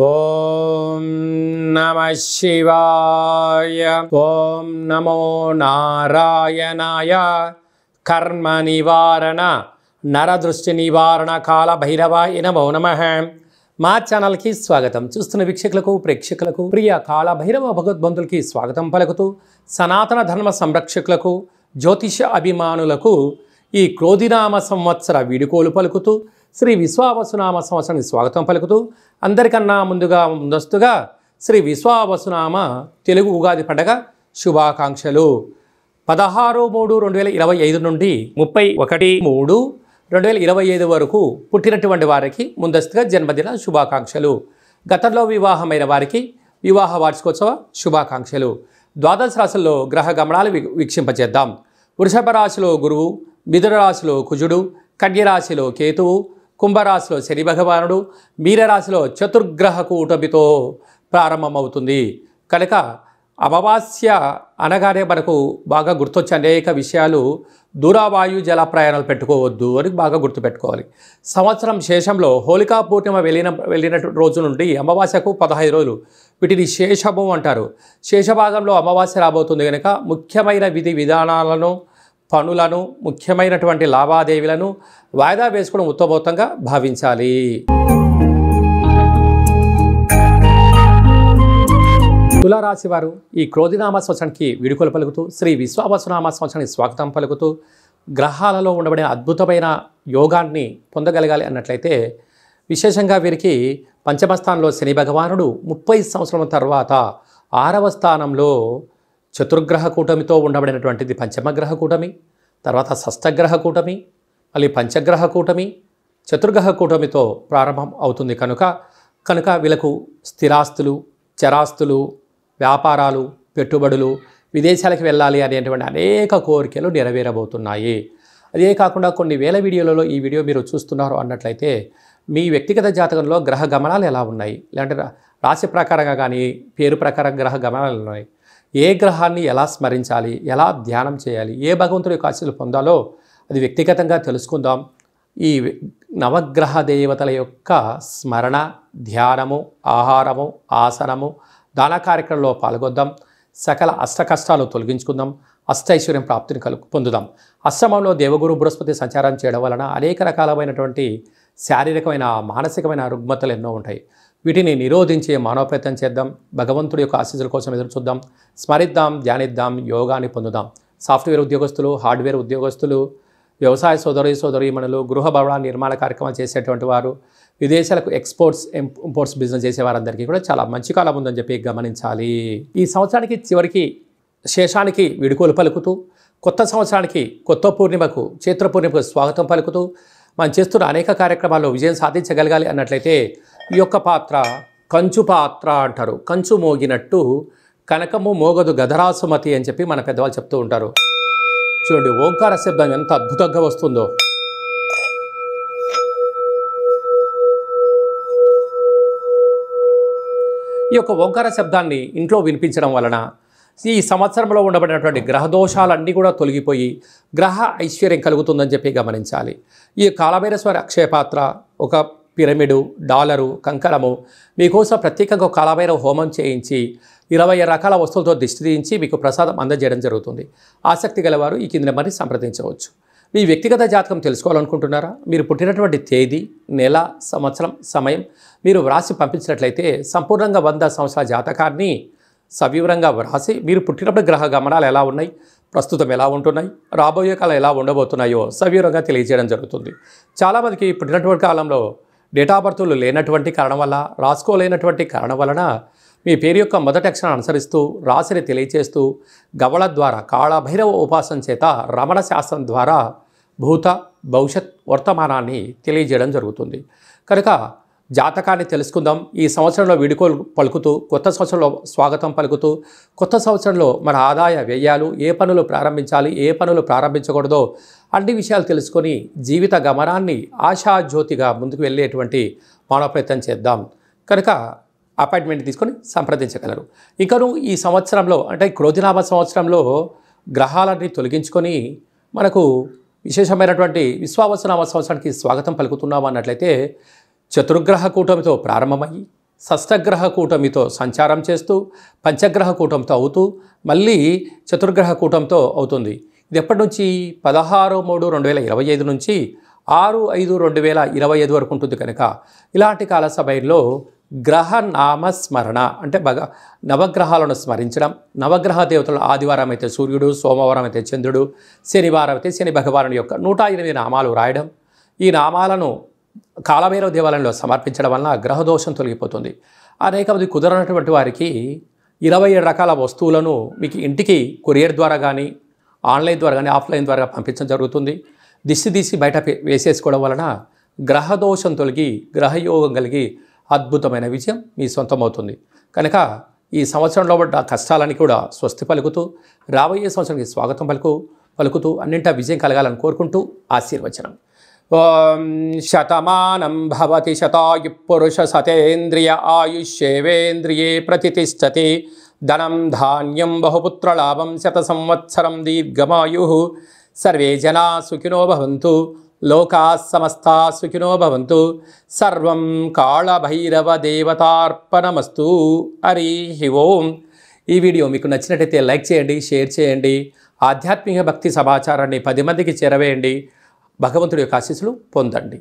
ఓం నమః శివాయ. ఓం నమో నారాయణాయ. కర్మ నివారణ నరదృష్టి నివారణ కాల భైరవాయ నమో నమః. మా ఛానల్కి స్వాగతం. చూస్తున్న వీక్షకులకు ప్రేక్షకులకు ప్రియ కాల భైరవ భగవద్బంధులకి స్వాగతం పలుకుతూ, సనాతన ధర్మ సంరక్షకులకు జ్యోతిష అభిమానులకు ఈ క్రోధినామ సంవత్సర వీడుకోలు పలుకుతూ, శ్రీ విశ్వావసునామ సంవత్సరానికి స్వాగతం పలుకుతూ, అందరికన్నా ముందస్తుగా శ్రీ విశ్వావసునామ తెలుగు ఉగాది పండగ శుభాకాంక్షలు. 16/3/2025 నుండి 31/3/2025 వరకు పుట్టినటువంటి వారికి ముందస్తుగా జన్మదిన శుభాకాంక్షలు. గతంలో వివాహమైన వారికి వివాహ వార్షికోత్సవ శుభాకాంక్షలు. ద్వాదశ రాశుల్లో గ్రహ గమనాలు వీక్షింపచేద్దాం. వృషభ రాశిలో గురువు, మిథున రాశిలో కుజుడు, కన్యరాశిలో కేతువు, కుంభరాశిలో శని భగవానుడు, మీనరాశిలో చతుర్గ్రహ కూటమితో ప్రారంభమవుతుంది. కనుక అమావాస్య అనగానే మనకు బాగా గుర్తొచ్చే అనేక విషయాలు, దూరవాయు జల ప్రయాణాలు పెట్టుకోవద్దు అని బాగా గుర్తుపెట్టుకోవాలి. సంవత్సరం శేషంలో హోళికా పూర్ణిమ వెళ్ళిన రోజు నుండి అమావాస్యకు 15 రోజులు, వీటిని శేషము అంటారు. శేషభాగంలో అమావాస్య రాబోతుంది కనుక ముఖ్యమైన విధి విధానాలను, పనులను, ముఖ్యమైనటువంటి లావాదేవీలను వాయిదా వేసుకోవడం ఉత్తమోత్తంగా భావించాలి. తులారాశి వారు ఈ క్రోధినామ సంవత్సరానికి వీడుకోలు పలుకుతూ, శ్రీ విశ్వావసునామ సంవత్సరానికి స్వాగతం పలుకుతూ, గ్రహాలలో ఉండబడే అద్భుతమైన యోగాన్ని పొందగలగాలి అన్నట్లయితే, విశేషంగా వీరికి పంచమ స్థానంలో శని భగవానుడు 30 సంవత్సరాల తర్వాత 6వ స్థానంలో చతుర్గ్రహ కూటమితో ఉండబడినటువంటిది పంచమగ్రహ కూటమి, తర్వాత షష్టగ్రహ కూటమి, మళ్ళీ పంచగ్రహ కూటమి, చతుర్గ్రహ కూటమితో ప్రారంభం అవుతుంది. కనుక వీళ్ళకు స్థిరాస్తులు, చరాస్తులు, వ్యాపారాలు, పెట్టుబడులు, విదేశాలకు వెళ్ళాలి అనేటువంటి అనేక కోరికలు నెరవేరబోతున్నాయి. అదే కాకుండా కొన్ని వేల వీడియోలలో ఈ వీడియో మీరు చూస్తున్నారు అన్నట్లయితే, మీ వ్యక్తిగత జాతకంలో గ్రహ గమనాలు ఎలా ఉన్నాయి, లేదంటే రాశి ప్రకారంగా కానీ పేరు ప్రకారం గ్రహ గమనాలు ఉన్నాయి, ఏ గ్రహాన్ని ఎలా స్మరించాలి, ఎలా ధ్యానం చేయాలి, ఏ భగవంతుడి యొక్క ఆశీస్సులు పొందాలో అది వ్యక్తిగతంగా తెలుసుకుందాం. ఈ నవగ్రహ దేవతల యొక్క స్మరణ, ధ్యానము, ఆహారము, ఆసనము, దాన కార్యక్రమంలో పాల్గొద్దాం. సకల అష్ట కష్టాలు తొలగించుకుందాం. అష్టైశ్వర్యం ప్రాప్తిని పొందుదాం. అష్టమంలో దేవగురు బృహస్పతి సంచారం చేయడం వలన అనేక రకాలమైనటువంటి శారీరకమైన, మానసికమైన రుగ్మతలు ఎన్నో ఉంటాయి. వీటిని నిరోధించే మానవ ప్రయత్నం చేద్దాం. భగవంతుడి యొక్క ఆశీస్సుల కోసం ఎదురు చూద్దాం. స్మరిద్దాం, ధ్యానిద్దాం, యోగాన్ని పొందుదాం. సాఫ్ట్వేర్ ఉద్యోగస్తులు, హార్డ్వేర్ ఉద్యోగస్తులు, వ్యవసాయ సోదరీమణులు, గృహ భవన నిర్మాణ కార్యక్రమాలు చేసేటువంటి వారు, విదేశాలకు ఎక్స్పోర్ట్స్ ఇంపోర్ట్స్ బిజినెస్ చేసేవారందరికీ కూడా చాలా మంచి కాలం ఉందని చెప్పి గమనించాలి. ఈ సంవత్సరానికి చివరికి శేషానికి వీడుకోలు పలుకుతూ, కొత్త సంవత్సరానికి కొత్త పూర్ణిమకు, చైత్ర పూర్ణిమకు స్వాగతం పలుకుతూ, మనం చేస్తున్న అనేక కార్యక్రమాల్లో విజయం సాధించగలగాలి అన్నట్లయితే ఈ యొక్క పాత్ర కంచు పాత్ర అంటారు. కంచు మోగినట్టు కనకము మోగదు గదరాసుమతి అని చెప్పి మన పెద్దవాళ్ళు చెప్తూ ఉంటారు. చూడండి, ఓంకార శబ్దం ఎంత అద్భుతంగా వస్తుందో. ఈ యొక్క ఓంకార శబ్దాన్ని ఇంట్లో వినిపించడం వలన ఈ సంవత్సరంలో ఉండబడినటువంటి గ్రహదోషాలన్నీ కూడా తొలగిపోయి గ్రహ ఐశ్వర్యం కలుగుతుందని చెప్పి గమనించాలి. ఈ కాలభైరవేశ్వర అక్షయపాత్ర, ఒక పిరమిడు, డాలరు, కంకణము మీకోసం ప్రత్యేకంగా కాలభైరవ హోమం చేయించి 20 రకాల వస్తువులతో దిష్టి తీయించి మీకు ప్రసాదం అందజేయడం జరుగుతుంది. ఆసక్తి గలవారు ఈ కింద నెంబర్ని సంప్రదించవచ్చు. మీ వ్యక్తిగత జాతకం తెలుసుకోవాలనుకుంటున్నారా? మీరు పుట్టినటువంటి తేదీ, నెల, సంవత్సరం, సమయం మీరు వ్రాసి పంపించినట్లయితే సంపూర్ణంగా 100 సంవత్సరాల జాతకాన్ని సవివరంగా వ్రాసి, మీరు పుట్టినప్పుడు గ్రహ గమనాలు ఎలా ఉన్నాయి, ప్రస్తుతం ఎలా ఉంటున్నాయి, రాబోయే కాలం ఎలా ఉండబోతున్నాయో సవివరంగా తెలియజేయడం జరుగుతుంది. చాలామందికి పుట్టినటువంటి కాలంలో డేట్ ఆఫ్ బర్త్లు లేనటువంటి కారణం వల్ల, రాసుకోలేనటువంటి కారణం వలన మీ పేరు యొక్క మొదటి అక్షరాన్ని అనుసరిస్తూ రాశిని తెలియచేస్తూ గవళ ద్వారా, కాళభైరవ ఉపాసన చేత, రమణ శాస్త్రం ద్వారా భూత, భవిష్యత్, వర్తమానాన్ని తెలియజేయడం జరుగుతుంది. కనుక జాతకాన్ని తెలుసుకుందాం. ఈ సంవత్సరంలో వీడుకోలు పలుకుతూ, కొత్త సంవత్సరంలో స్వాగతం పలుకుతూ, కొత్త సంవత్సరంలో మన ఆదాయ వ్యయాలు, ఏ పనులు ప్రారంభించాలి, ఏ పనులు ప్రారంభించకూడదో అన్ని విషయాలు తెలుసుకొని జీవిత గమనాన్ని ఆశాజ్యోతిగా ముందుకు వెళ్ళేటువంటి మానవ ప్రయత్నం చేద్దాం. కనుక అపాయింట్మెంట్ తీసుకొని సంప్రదించగలరు. ఇంకను ఈ సంవత్సరంలో అంటే క్రోధినామ సంవత్సరంలో గ్రహాలన్నీ తొలగించుకొని మనకు విశేషమైనటువంటి విశ్వావసునామ సంవత్సరానికి స్వాగతం పలుకుతున్నాము అన్నట్లయితే చతుర్గ్రహ కూటమితో ప్రారంభమయ్యి షష్టగ్రహ కూటమితో సంచారం చేస్తూ పంచగ్రహ కూటమితో అవుతూ మళ్ళీ చతుర్గ్రహ కూటమితో అవుతుంది. ఇది ఎప్పటి నుంచి 16/3/2025 నుంచి 6/5/2025 వరకు ఉంటుంది. కనుక ఇలాంటి కాల సమయంలో గ్రహ నామస్మరణ అంటే నవగ్రహాలను స్మరించడం, నవగ్రహ దేవతలు ఆదివారం అయితే సూర్యుడు, సోమవారం అయితే చంద్రుడు, శనివారం అయితే శని భగవానుడి యొక్క 108 నామాలు రాయడం, ఈ నామాలను కాలభైరవ దేవాలయంలో సమర్పించడం వలన గ్రహదోషం తొలగిపోతుంది. అనేక మంది కుదరనటువంటి వారికి 27 రకాల వస్తువులను మీకు ఇంటికి కొరియర్ ద్వారా కానీ, ఆన్లైన్ ద్వారా కానీ, ఆఫ్లైన్ ద్వారా పంపించడం జరుగుతుంది. దిష్టి బయట వేసేసుకోవడం వలన గ్రహదోషం తొలగి గ్రహయోగం కలిగి అద్భుతమైన విజయం మీ సొంతమవుతుంది. కనుక ఈ సంవత్సరంలో పడ్డ కష్టాలని కూడా స్వస్తి పలుకుతూ రాబోయే సంవత్సరానికి స్వాగతం పలుకుతూ అన్నింటా విజయం కలగాలని కోరుకుంటూ ఆశీర్వచనం. ఓం శతమానం భవతి శతాయు పురుష సతేంద్రియ ఆయుష్యేవేంద్రియే ప్రతిష్టతి ధనం ధాన్యం బహుపుత్రలాభం శత సంవత్సరం దీర్ఘమాయు సర్వే జనా సుఖినో భవంతు లోకా సమస్తా సుఖినో భవంతు సర్వం కాళభైరవ దేవతార్పణమస్తు. హరి ఓం. ఈ వీడియో మీకు నచ్చినట్టయితే లైక్ చేయండి, షేర్ చేయండి. ఆధ్యాత్మిక భక్తి సమాచారాన్ని 10 మందికి చేరవేయండి. భగవంతుడి యొక్క ఆశీస్సులు పొందండి.